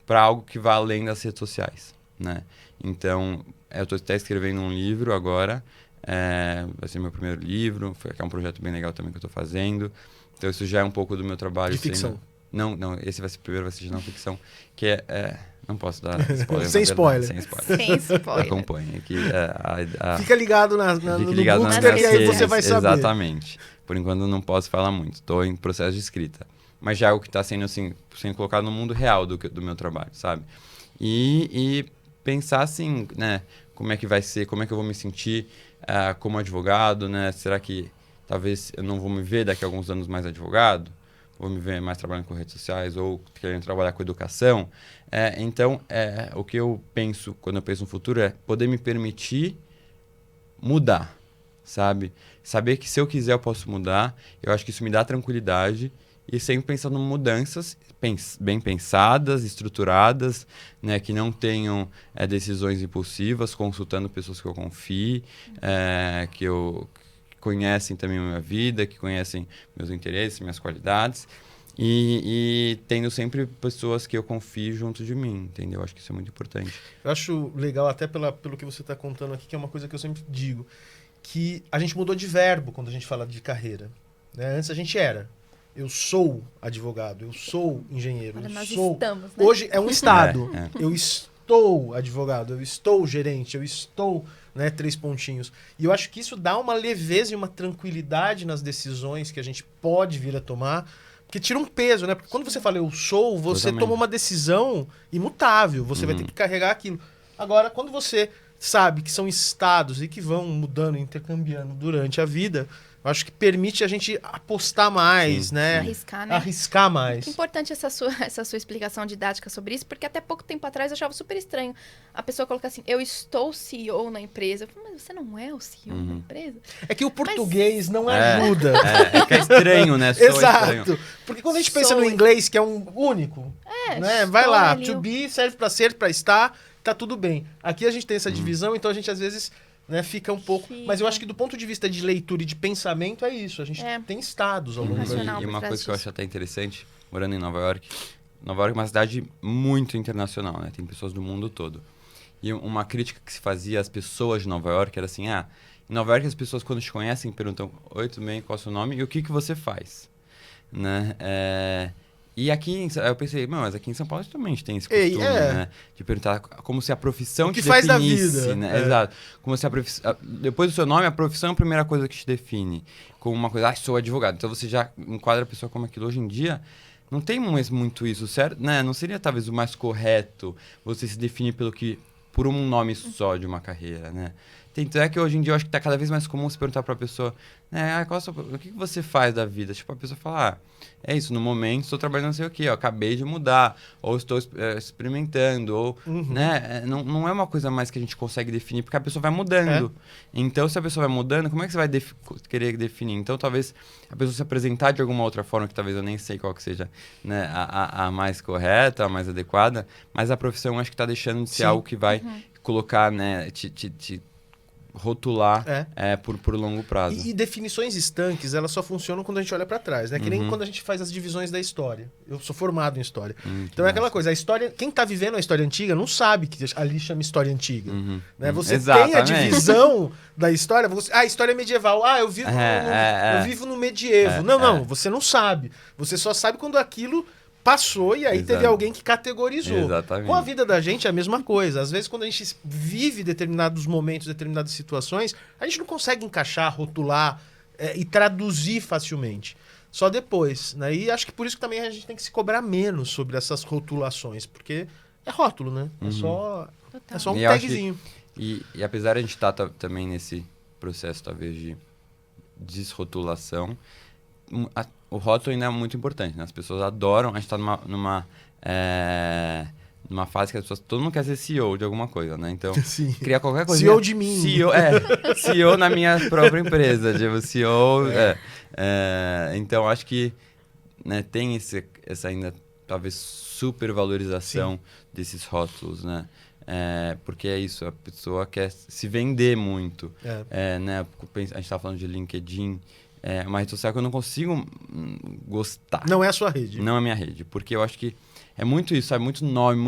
para algo que vá além das redes sociais, né? Então, eu estou até escrevendo um livro agora, vai ser meu primeiro livro, que é um projeto bem legal também que eu estou fazendo. Então, isso já é um pouco do meu trabalho. De ficção? Não, esse vai ser de não ficção, que não posso dar spoiler. Sem spoiler. Sem spoiler. Acompanhe aqui. Fica ligado no Bookster e aí você vai saber. Exatamente. Por enquanto, não posso falar muito. Estou em processo de escrita. Mas já é algo que está sendo colocado no mundo real do meu trabalho, sabe? E pensar assim, né? Como é que vai ser, como é que eu vou me sentir como advogado, né? Será que talvez eu não vou me ver daqui a alguns anos mais advogado? Vou me ver mais trabalhando com redes sociais ou querendo trabalhar com educação? Então, o que eu penso quando eu penso no futuro é poder me permitir mudar, sabe? Saber que se eu quiser eu posso mudar. Eu acho que isso me dá tranquilidade e sempre pensando em mudanças bem pensadas, estruturadas, né, que não tenham decisões impulsivas, consultando pessoas que eu confie, que conhecem também a minha vida, que conhecem meus interesses, minhas qualidades, e tendo sempre pessoas que eu confio junto de mim, entendeu? Acho que isso é muito importante. Eu acho legal, até pelo que você está contando aqui, que é uma coisa que eu sempre digo, que a gente mudou de verbo quando a gente fala de carreira, né? Antes a gente era... Eu sou advogado, eu sou engenheiro, estamos, né? Hoje é um estado. Eu estou advogado, eu estou gerente, eu estou, né, 3 pontinhos. E eu acho que isso dá uma leveza e uma tranquilidade nas decisões que a gente pode vir a tomar, porque tira um peso, né? Porque quando você fala eu sou, você toma uma decisão imutável, você vai ter que carregar aquilo. Agora, quando você sabe que são estados e que vão mudando, intercambiando durante a vida, Eu acho que permite a gente apostar mais, Sim, né? Arriscar, né? Arriscar mais. Que importante essa sua explicação didática sobre isso, porque até pouco tempo atrás eu achava super estranho a pessoa colocar assim, eu estou CEO na empresa. Eu falei, mas você não é o CEO da empresa? É que o português não É. ajuda. É que é estranho, né? Soa estranho. Exato. Porque quando a gente pensa Soa. no inglês, que é um único, né? Vai estou lá, ali, to be serve pra ser, pra estar, tá tudo bem. Aqui a gente tem essa divisão, então a gente às vezes, né, fica um pouco... Fica. Mas eu acho que do ponto de vista de leitura e de pensamento é isso. A gente É. tem estados ao longo da Racional. vida. E uma por trás coisa que eu disso. acho até interessante, morando em Nova York. Nova York é uma cidade muito internacional, né? Tem pessoas do mundo todo. E uma crítica que se fazia às pessoas de Nova York era assim, em Nova York as pessoas quando te conhecem perguntam, oi, tudo bem, qual é o seu nome e o que você faz, né? E aqui, eu pensei, mas aqui em São Paulo também a gente tem esse costume, né? De perguntar como se a profissão O que te faz da definisse, vida. né? Exato. Como se depois do seu nome, a profissão é a primeira coisa que te define. Como uma coisa, sou advogado. Então você já enquadra a pessoa como aquilo. Hoje em dia, não tem mais muito isso, certo? Né? Não seria talvez o mais correto você se definir por um nome só de uma carreira, né? Tanto é que hoje em dia eu acho que tá cada vez mais comum se perguntar pra pessoa, né, o que você faz da vida? Tipo, a pessoa fala, é isso, no momento estou trabalhando não sei o quê, acabei de mudar, ou estou experimentando, ou, né, não é uma coisa mais que a gente consegue definir, porque a pessoa vai mudando. Então, se a pessoa vai mudando, como é que você vai querer definir? Então, talvez a pessoa se apresentar de alguma outra forma, que talvez eu nem sei qual que seja, né, a mais correta, a mais adequada, mas a profissão acho que está deixando de ser algo que vai colocar, né, te rotular por longo prazo. E definições estanques, elas só funcionam quando a gente olha pra trás, né? Que nem quando a gente faz as divisões da história. Eu sou formado em história. Então é aquela coisa, a história, quem tá vivendo a história antiga não sabe que ali chama história antiga. Né? Você tem a Exatamente. divisão da história, história medieval. Eu vivo no medievo. Não, você não sabe. Você só sabe quando aquilo passou e aí teve alguém que categorizou. Exatamente. Com a vida da gente é a mesma coisa. Às vezes, quando a gente vive determinados momentos, determinadas situações, a gente não consegue encaixar, rotular e traduzir facilmente. Só depois, né? E acho que por isso que também a gente tem que se cobrar menos sobre essas rotulações, porque é rótulo, né? É só um E eu acho tagzinho. E apesar de a gente estar também nesse processo, talvez, de desrotulação, o rótulo ainda é muito importante, né? As pessoas adoram, a gente está numa fase que as pessoas, todo mundo quer ser CEO de alguma coisa, né? Então, Sim. criar qualquer coisa. CEO de mim. CEO na minha própria empresa, tipo, CEO... então, acho que, né, tem essa ainda, talvez, supervalorização desses rótulos, né? Porque é isso, a pessoa quer se vender muito. Né? A gente estava falando de LinkedIn, uma rede social que eu não consigo gostar. Não é a sua rede. Não é a minha rede, porque eu acho que é muito isso, sabe? Muito nome,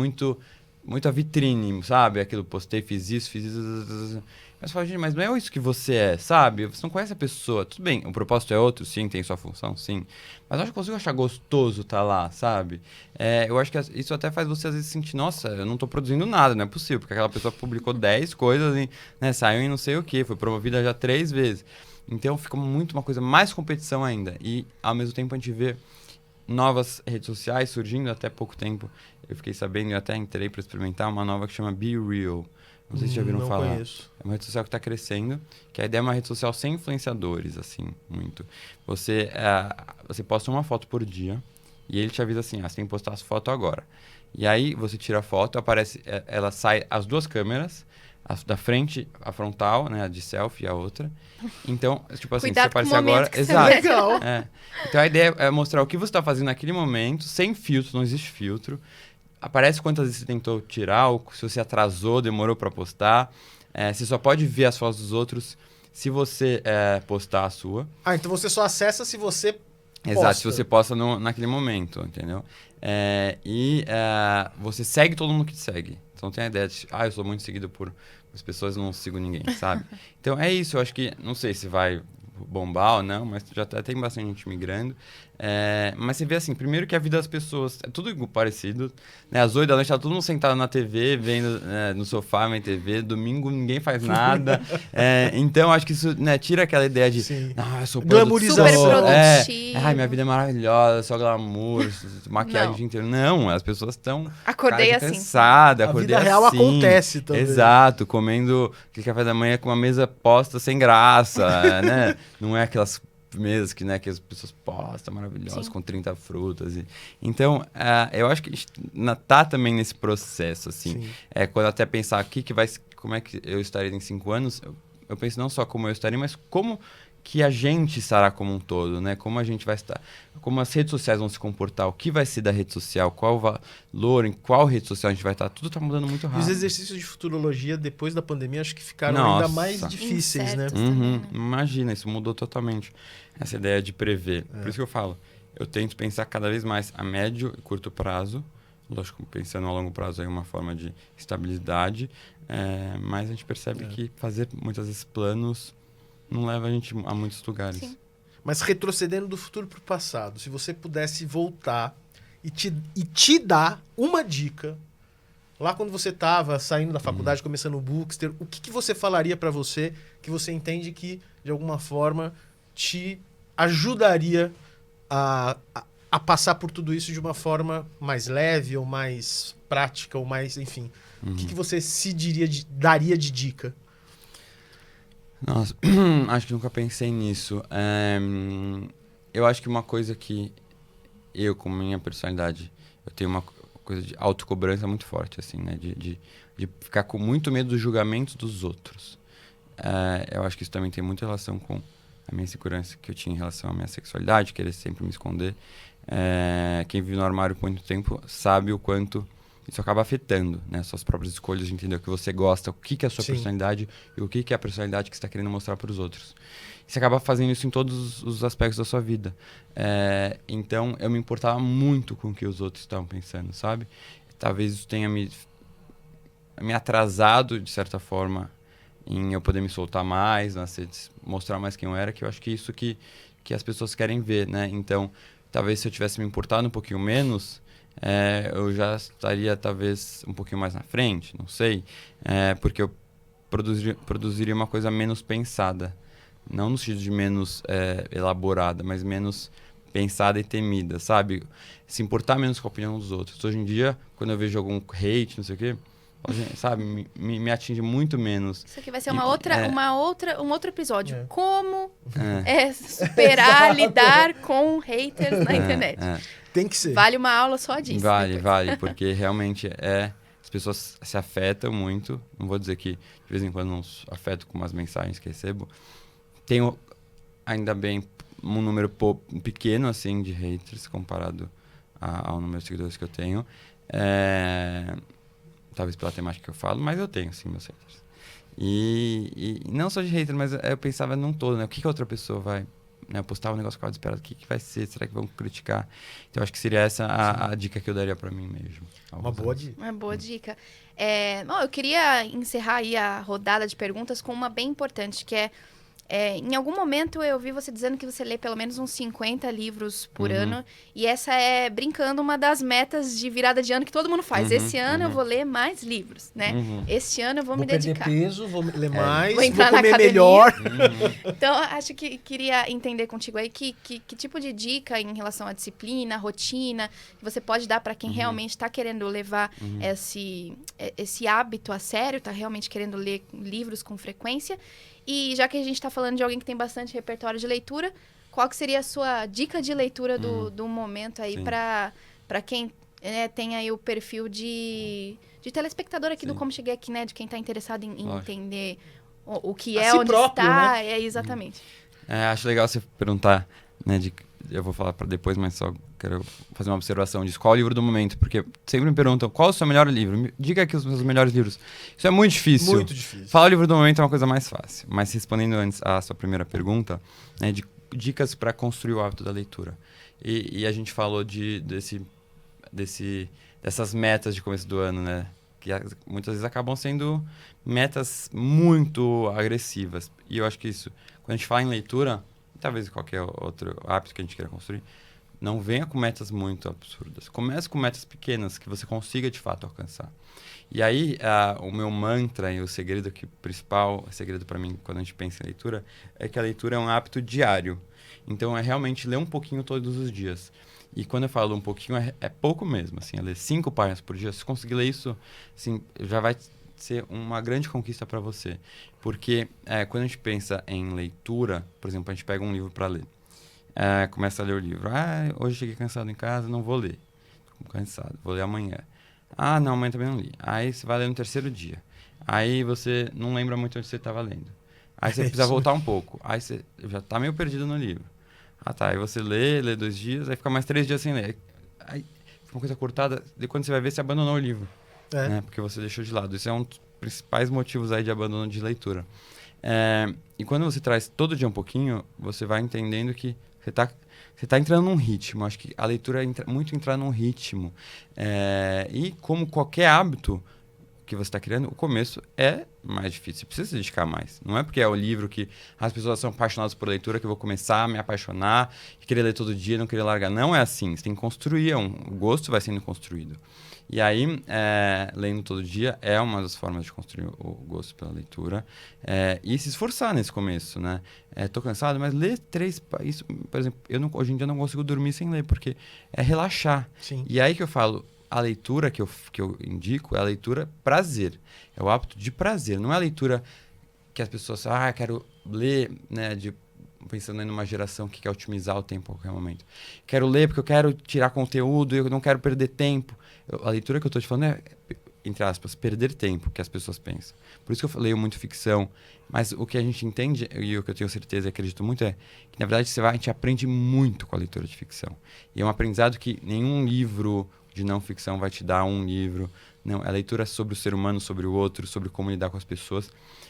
muita vitrine, sabe? Aquilo, postei, fiz isso. Mas fala, gente, mas não é isso que você é, sabe? Você não conhece a pessoa. Tudo bem, o propósito é outro, sim, tem sua função, sim. Mas eu acho que eu consigo achar gostoso estar lá, sabe? Eu acho que isso até faz você às vezes sentir, nossa, eu não estou produzindo nada, não é possível. Porque aquela pessoa publicou 10 coisas e, né, saiu em não sei o quê, foi promovida já 3 vezes. Então fica muito uma coisa mais competição ainda. E ao mesmo tempo a gente vê novas redes sociais surgindo. Até pouco tempo eu fiquei sabendo e até entrei para experimentar uma nova que chama Be Real. Não sei se já viram não falar. Conheço. É uma rede social que está crescendo, que a ideia é uma rede social sem influenciadores, assim, muito. Você posta uma foto por dia e ele te avisa assim, você tem que postar essa foto agora. E aí você tira a foto, aparece, ela sai as duas câmeras, da frente, a frontal, né, a de selfie e a outra. Então, tipo assim, Cuidado se aparecer com o momento agora... que você Exato. vai. Legal. Então a ideia é mostrar o que você está fazendo naquele momento, sem filtro, não existe filtro. Aparece quantas vezes você tentou tirar, ou se você atrasou, demorou para postar. Você só pode ver as fotos dos outros se você postar a sua. Então você só acessa se você posta. Exato, se você posta naquele momento, entendeu? Você segue todo mundo que te segue. Então tem a ideia de, eu sou muito seguido por as pessoas, não sigo ninguém, sabe? Então é isso, eu acho que, não sei se vai bombar ou não, mas já tem bastante gente migrando. Mas você vê assim, primeiro que a vida das pessoas é tudo parecido, né? Às 8 da noite tá todo mundo sentado na TV, vendo no sofá, vendo TV, domingo ninguém faz nada. Então acho que isso, né, tira aquela ideia de eu sou Glamorização. Super produtivo. minha vida é maravilhosa, só glamour, maquiagem Não. o dia inteiro. Não, as pessoas estão Acordei assim. cansadas, A acordei vida real assim. acontece também. Exato, comendo aquele café da manhã com uma mesa posta sem graça, né? Não é aquelas mesas que, né, que as pessoas postam maravilhosas, Sim. com 30 frutas. Então, eu acho que a gente tá também nesse processo, assim. Sim. Quando até pensar como é que eu estaria em 5 anos, eu penso não só como eu estaria, mas como que a gente estará como um todo, né? Como a gente vai estar, como as redes sociais vão se comportar, o que vai ser da rede social, qual o valor, em qual rede social a gente vai estar, tudo tá mudando muito E os rápido. exercícios de futurologia, depois da pandemia, acho que ficaram ainda Nossa. mais difíceis, né? Incertos também, né? Imagina, isso mudou totalmente. Essa ideia de prever. Por isso que eu falo, eu tento pensar cada vez mais a médio e curto prazo. Lógico, pensando a longo prazo é uma forma de estabilidade, mas a gente percebe que fazer muitas vezes planos não leva a gente a muitos lugares. Sim. Mas retrocedendo do futuro para o passado, se você pudesse voltar e te dar uma dica, lá quando você estava saindo da faculdade, começando o Bookster, o que você falaria para você que você entende que, de alguma forma, te ajudaria a passar por tudo isso de uma forma mais leve ou mais prática ou mais, enfim. O que você daria de dica? Nossa, acho que nunca pensei nisso. Eu acho que uma coisa que eu, com minha personalidade, eu tenho uma coisa de autocobrança muito forte, assim, né? De ficar com muito medo dos julgamentos dos outros. Eu acho que isso também tem muita relação com a minha insegurança que eu tinha em relação à minha sexualidade, querer sempre me esconder. Quem vive no armário por muito tempo sabe o quanto isso acaba afetando, né, suas próprias escolhas, de entender o que você gosta, o que é a sua Sim. personalidade e o que é a personalidade que você está querendo mostrar para os outros. Você acaba fazendo isso em todos os aspectos da sua vida. Então, eu me importava muito com o que os outros estavam pensando, sabe? Talvez isso tenha me atrasado, de certa forma, em eu poder me soltar mais nas redes, mostrar mais quem eu era, que eu acho que é isso que as pessoas querem ver, né? Então, talvez se eu tivesse me importado um pouquinho menos, eu já estaria talvez um pouquinho mais na frente, não sei, porque eu produziria uma coisa menos pensada, não no sentido de menos elaborada, mas menos pensada e temida, sabe? Se importar menos com a opinião dos outros. Hoje em dia, quando eu vejo algum hate, não sei o quê, sabe, me atinge muito menos. Isso aqui vai ser E- um outro episódio. É. Como superar, lidar com haters na É, internet. Tem que ser. Vale uma aula só disso. Vale, depois. vale, porque realmente as pessoas se afetam muito. Não vou dizer que de vez em quando não afeto com umas mensagens que recebo. Tenho, ainda bem, um número pequeno, assim, de haters comparado ao número de seguidores que eu tenho. Talvez pela temática que eu falo, mas eu tenho, sim, meus haters. E não só de hater, mas eu pensava num todo, né? O que a outra pessoa vai... Né, eu postava um negócio que eu esperado, o que vai ser? Será que vão criticar? Então, acho que seria essa a dica que eu daria pra mim mesmo. Uma boa dica. Uma boa dica. Bom, eu queria encerrar aí a rodada de perguntas com uma bem importante, que em algum momento eu vi você dizendo que você lê pelo menos uns 50 livros por ano, e essa é, brincando, uma das metas de virada de ano que todo mundo faz. Esse ano eu vou ler mais livros, né? Este ano eu vou me perder dedicar. peso, vou ler mais, Vou vou entrar na comer academia. melhor. Então, acho que queria entender contigo aí que tipo de dica em relação à disciplina, rotina, que você pode dar para quem realmente está querendo levar esse hábito a sério, está realmente querendo ler livros com frequência. E já que a gente está falando de alguém que tem bastante repertório de leitura, qual que seria a sua dica de leitura do momento aí para quem tem aí o perfil de telespectador aqui do Como Cheguei Aqui, né? De quem está interessado em entender o que é, si onde próprio, está. né? Exatamente. Acho legal você perguntar, né, eu vou falar para depois, mas só quero fazer uma observação disso. Qual é o livro do momento? Porque sempre me perguntam, qual é o seu melhor livro? Diga aqui os meus melhores livros. Isso é muito difícil. Muito difícil. Falar o livro do momento é uma coisa mais fácil. Mas respondendo antes à sua primeira pergunta, né, de dicas para construir o hábito da leitura. E a gente falou dessas metas de começo do ano, né? Que muitas vezes acabam sendo metas muito agressivas. E eu acho que isso, quando a gente fala em leitura, talvez qualquer outro hábito que a gente queira construir, não venha com metas muito absurdas. Comece com metas pequenas que você consiga, de fato, alcançar. E aí, o meu mantra e o segredo principal, o segredo para mim, quando a gente pensa em leitura, é que a leitura é um hábito diário. Então, é realmente ler um pouquinho todos os dias. E quando eu falo um pouquinho, é pouco mesmo. Assim, é ler 5 páginas por dia. Se conseguir ler isso, assim, já vai ser uma grande conquista para você. Porque quando a gente pensa em leitura, por exemplo, a gente pega um livro para ler. começa a ler o livro. Ah, hoje cheguei cansado em casa, não vou ler. Tô cansado, vou ler amanhã. Ah, não, amanhã também não li. Aí você vai ler no terceiro dia. Aí você não lembra muito onde você estava lendo. Aí você precisa voltar um pouco. Aí você já tá meio perdido no livro. Ah, tá. Aí você lê 2 dias, aí fica mais 3 dias sem ler. Aí fica uma coisa cortada, e quando você vai ver, você abandonou o livro. Né? Porque você deixou de lado. Isso é um dos principais motivos aí de abandono de leitura. E quando você traz todo dia um pouquinho, você vai entendendo que você tá entrando num ritmo. Acho que a leitura é muito entrar num ritmo. E como qualquer hábito que você está criando, o começo é mais difícil. Você precisa se dedicar mais. Não é porque é o livro que as pessoas são apaixonadas por leitura que eu vou começar a me apaixonar, querer ler todo dia, não querer largar. Não é assim. Você tem que construir. O gosto vai sendo construído. E aí, lendo todo dia é uma das formas de construir o gosto pela leitura. E se esforçar nesse começo, né? Tô cansado, mas ler 3... Isso, por exemplo, hoje em dia não consigo dormir sem ler, porque é relaxar. Sim. E aí que eu falo, a leitura que eu indico é a leitura prazer. É o hábito de prazer. Não é a leitura que as pessoas falam, quero ler, né, pensando em uma geração que quer otimizar o tempo a qualquer momento. Quero ler porque eu quero tirar conteúdo, eu não quero perder tempo. A leitura que eu estou te falando é, entre aspas, perder tempo, que as pessoas pensam. Por isso que eu leio muito ficção. Mas o que a gente entende, e o que eu tenho certeza e acredito muito, é que, na verdade, a gente aprende muito com a leitura de ficção. E é um aprendizado que nenhum livro de não ficção vai te dar um livro. Não, é a leitura sobre o ser humano, sobre o outro, sobre como lidar com as pessoas.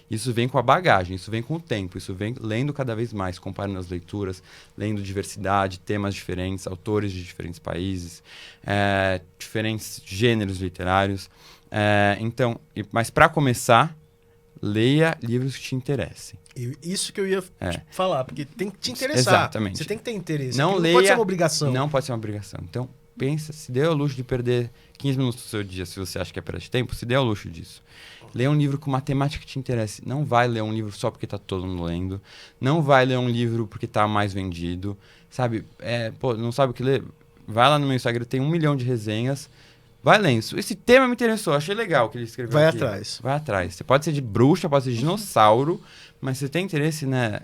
Isso vem com a bagagem, isso vem com o tempo, isso vem lendo cada vez mais, comparando as leituras, lendo diversidade, temas diferentes, autores de diferentes países, diferentes gêneros literários. Mas para começar, leia livros que te interessem. Isso que eu ia falar, porque tem que te interessar. Exatamente. Você tem que ter interesse. Não pode ser uma obrigação. Não pode ser uma obrigação. Então, pensa, se dê ao luxo de perder 15 minutos do seu dia, se você acha que é perda de tempo, se dê ao luxo disso. Leia um livro com uma temática que te interesse. Não vai ler um livro só porque está todo mundo lendo. Não vai ler um livro porque está mais vendido. Sabe? Não sabe o que ler? Vai lá no meu Instagram, tem 1 milhão de resenhas. Vai lendo. Esse tema me interessou, achei legal o que ele escreveu Vai aqui. atrás. Vai atrás. Você pode ser de bruxa, pode ser de dinossauro, mas você tem interesse, né?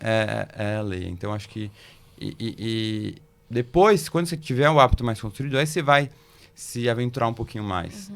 Leia. Então, acho que... E depois, quando você tiver o hábito mais construído, aí você vai se aventurar um pouquinho mais.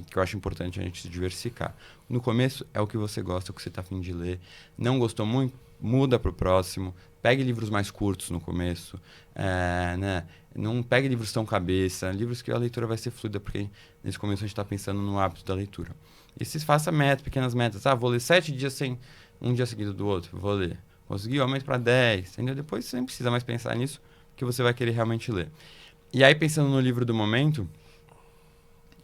Que eu acho importante a gente se diversificar. No começo, é o que você gosta, o que você está a fim de ler. Não gostou muito? Muda para o próximo. Pegue livros mais curtos no começo. Né? Não pegue livros tão cabeça. Livros que a leitura vai ser fluida, porque nesse começo a gente está pensando no hábito da leitura. E se faça metas, pequenas metas. Vou ler 7 dias sem um dia seguido do outro. Vou ler. Consegui, aumento para 10. Entendeu? Depois você nem precisa mais pensar nisso, que você vai querer realmente ler. E aí, pensando no livro do momento,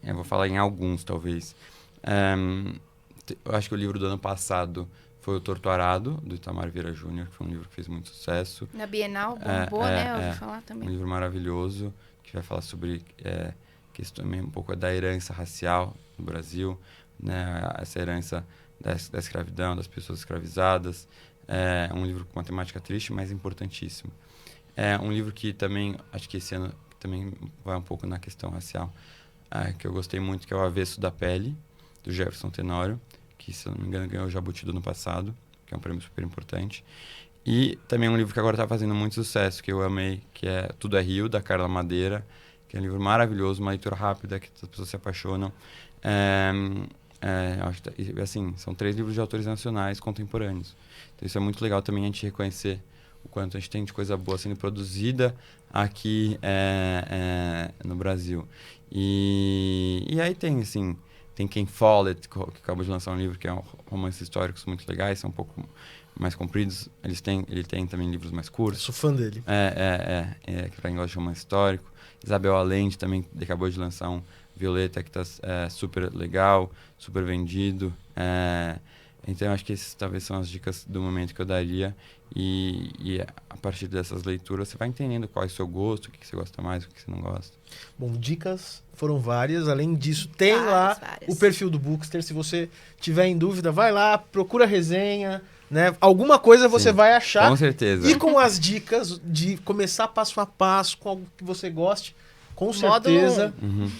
eu vou falar em alguns, talvez. Eu acho que o livro do ano passado foi O Torto Arado, do Itamar Vieira Júnior, que foi um livro que fez muito sucesso. Na Bienal, bombou, né? Eu ouvi falar também. Um livro maravilhoso, que vai falar sobre questão também um pouco da herança racial no Brasil, né? Essa herança da escravidão, das pessoas escravizadas. É um livro com uma temática triste, mas importantíssimo. É um livro que também, acho que esse ano também vai um pouco na questão racial, que eu gostei muito, que é O Avesso da Pele, do Jefferson Tenório, que, se eu não me engano, ganhou o Jabuti do ano passado, que é um prêmio super importante. E também um livro que agora está fazendo muito sucesso, que eu amei, que é Tudo é Rio, da Carla Madeira, que é um livro maravilhoso, uma leitura rápida, que as pessoas se apaixonam. Acho que, assim, são 3 livros de autores nacionais contemporâneos. Então isso é muito legal também a gente reconhecer o quanto a gente tem de coisa boa sendo produzida aqui no Brasil. E aí tem, assim, tem Ken Follett, que acabou de lançar um livro que é romances históricos muito legais, são um pouco mais compridos. Ele tem também livros mais curtos. Eu sou fã dele. Que pra quem gosta de romance histórico. Isabel Allende também acabou de lançar um Violeta, que está super legal, super vendido. Então, eu acho que essas talvez são as dicas do momento que eu daria. E a partir dessas leituras, você vai entendendo qual é o seu gosto, o que você gosta mais, o que você não gosta. Bom, dicas foram várias. Além disso, tem várias. O perfil do Bookster. Se você tiver em dúvida, vai lá, procura resenha, né? Alguma coisa você vai achar. Com certeza. E com as dicas de começar passo a passo, com algo que você goste, com certeza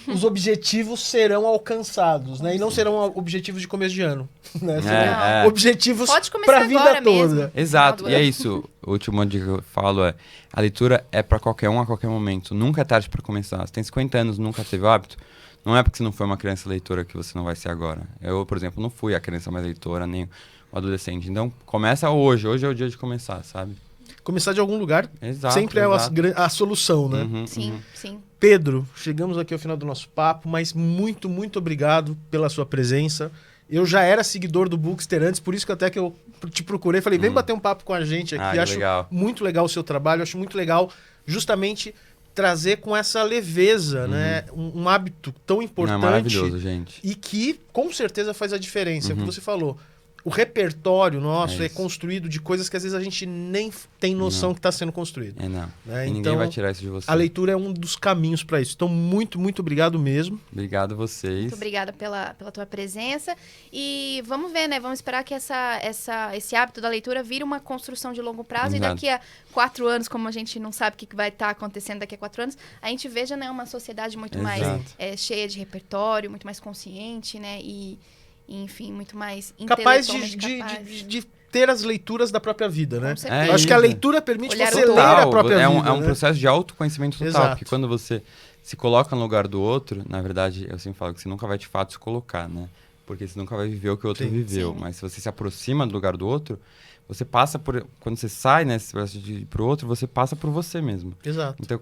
os objetivos serão alcançados, né? E não serão objetivos de começo de ano, né? Serão objetivos para a vida toda. Exato, e é isso. A última dica que eu falo é: a leitura é para qualquer um a qualquer momento. Nunca é tarde para começar. Você tem 50 anos, nunca teve o hábito. Não é porque você não foi uma criança leitora que você não vai ser agora. Eu, por exemplo, não fui a criança mais leitora, nem o adolescente. Então, começa hoje. Hoje é o dia de começar, sabe? Começar de algum lugar Exato, sempre exato. é a solução, né? Uhum, Sim, uhum. sim. Pedro, chegamos aqui ao final do nosso papo, mas muito, muito obrigado pela sua presença. Eu já era seguidor do Bookster antes, por isso que até que eu te procurei, falei, vem bater um papo com a gente aqui. Ah, que Acho legal. muito legal o seu trabalho, acho muito legal justamente trazer com essa leveza, né? Um hábito tão Não, é importante maravilhoso, gente. e que com certeza faz a diferença. É o que Uhum. você falou. O repertório nosso É é isso. construído de coisas que às vezes a gente nem tem noção Não. que está sendo construído. É, não. Né? E ninguém Então, vai tirar isso de você. a leitura é um dos caminhos para isso. Então, muito, muito obrigado mesmo. Obrigado a vocês. Muito obrigada pela tua presença. E vamos ver, né? Vamos esperar que esse hábito da leitura vire uma construção de longo prazo. Exato. E daqui a 4 anos, como a gente não sabe o que vai estar acontecendo daqui a 4 anos, a gente veja, né, uma sociedade muito mais Exato. cheia de repertório, muito mais consciente, né? E enfim, muito mais Capaz intelectualmente capaz. de ter as leituras da própria vida, né? Com certeza. Eu acho que a isso. leitura permite Olhar você o todo. ler a Total, própria é vida. um né? processo de autoconhecimento total. Exato. Porque quando você se coloca no lugar do outro, na verdade, eu sempre falo que você nunca vai de fato se colocar, né? Porque você nunca vai viver o que o outro Sim. viveu. Sim. Mas se você se aproxima do lugar do outro, você passa por... Quando você sai, né, esse processo de ir pro outro, você passa por você mesmo. Exato. Então,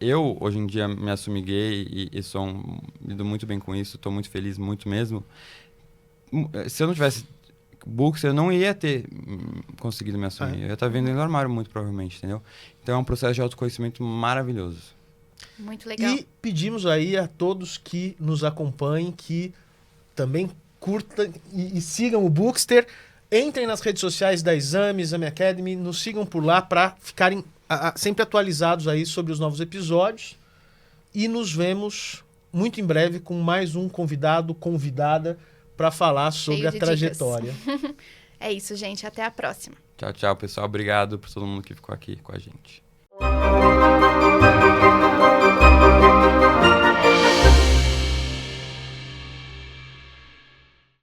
eu, hoje em dia, me assumi gay e lido muito bem com isso. Estou muito feliz, muito mesmo. Se eu não tivesse books, eu não ia ter conseguido me assumir. Eu ia estar vivendo no armário, muito provavelmente, entendeu? Então é um processo de autoconhecimento maravilhoso. Muito legal. E pedimos aí a todos que nos acompanhem, que também curtam e sigam o Bookster. Entrem nas redes sociais da Exame Academy, nos sigam por lá para ficarem sempre atualizados aí sobre os novos episódios. E nos vemos muito em breve com mais um convidada para falar sobre Cheio a de trajetória. É isso, gente. Até a próxima. Tchau, tchau, pessoal. Obrigado por todo mundo que ficou aqui com a gente.